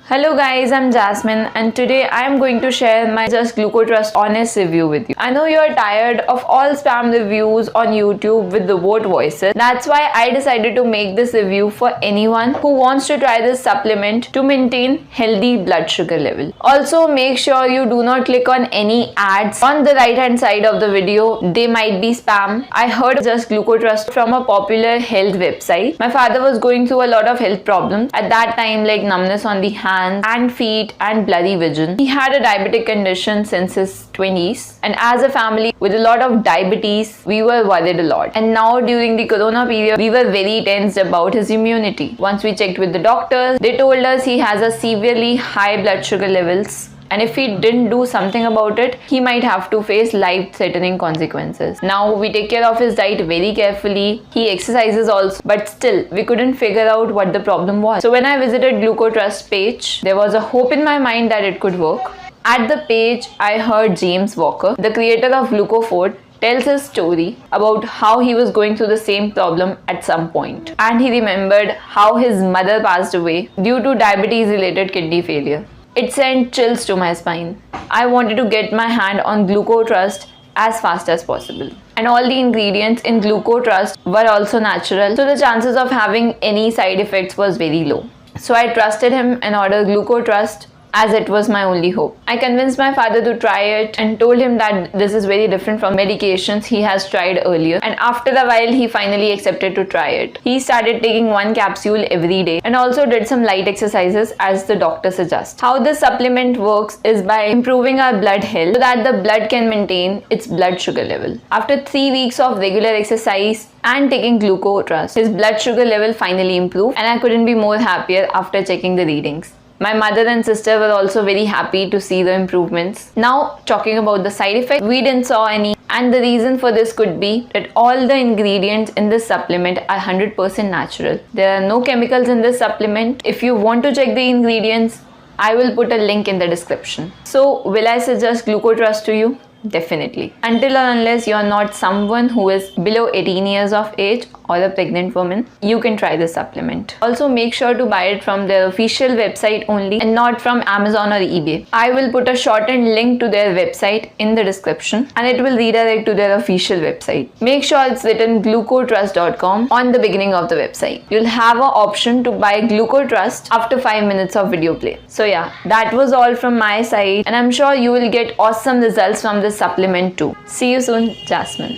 Hello guys, I'm Jasmine and today I am going to share my Just GlucoTrust honest review with you. I know you are tired of all spam reviews on YouTube with the bot voices. That's why I decided to make this review for anyone who wants to try this supplement to maintain healthy blood sugar level. Also make sure you do not click on any ads on the right hand side of the video. They might be spam. I heard Just GlucoTrust from a popular health website. My father was going through a lot of health problems at that time, like numbness on the hands and feet and blurry vision. He had a diabetic condition since his 20s, and as a family with a lot of diabetes, we were worried a lot. And now during the corona period, we were very tensed about his immunity. Once we checked with the doctors, they told us he has a severely high blood sugar levels, and if he didn't do something about it, he might have to face life-threatening consequences. Now we take care of his diet very carefully. He exercises also, but still we couldn't figure out what the problem was. So when I visited GlucoTrust page, there was a hope in my mind that it could work. At the page, I heard James Walker, the creator of GlucoFort, tells his story about how he was going through the same problem at some point, and he remembered how his mother passed away due to diabetes-related kidney failure. It sent chills to my spine. I wanted to get my hand on GlucoTrust as fast as possible. And all the ingredients in GlucoTrust were also natural, so the chances of having any side effects was very low. So I trusted him and ordered GlucoTrust as it was my only hope. I convinced my father to try it and told him that this is very different from medications he has tried earlier, and after a while he finally accepted to try it. He started taking one capsule every day and also did some light exercises as the doctor suggests. How this supplement works is by improving our blood health so that the blood can maintain its blood sugar level. After 3 weeks of regular exercise and taking GlucoTrust, his blood sugar level finally improved, and I couldn't be more happier after checking the readings. My mother and sister were also very happy to see the improvements. Now, talking about the side effects, we didn't saw any, and the reason for this could be that all the ingredients in this supplement are 100% natural. There are no chemicals in this supplement. If you want to check the ingredients, I will put a link in the description. So, will I suggest GlucoTrust to you? Definitely. Until or unless you are not someone who is below 18 years of age or a pregnant woman, you can try this supplement. Also make sure to buy it from their official website only and not from Amazon or eBay. I will put a shortened link to their website in the description, and it will redirect to their official website. Make sure it's written glucotrust.com on the beginning of the website. You'll have an option to buy GlucoTrust after 5 minutes of video play. So yeah, that was all from my side, and I'm sure you will get awesome results from this supplement too. See you soon, Jasmine.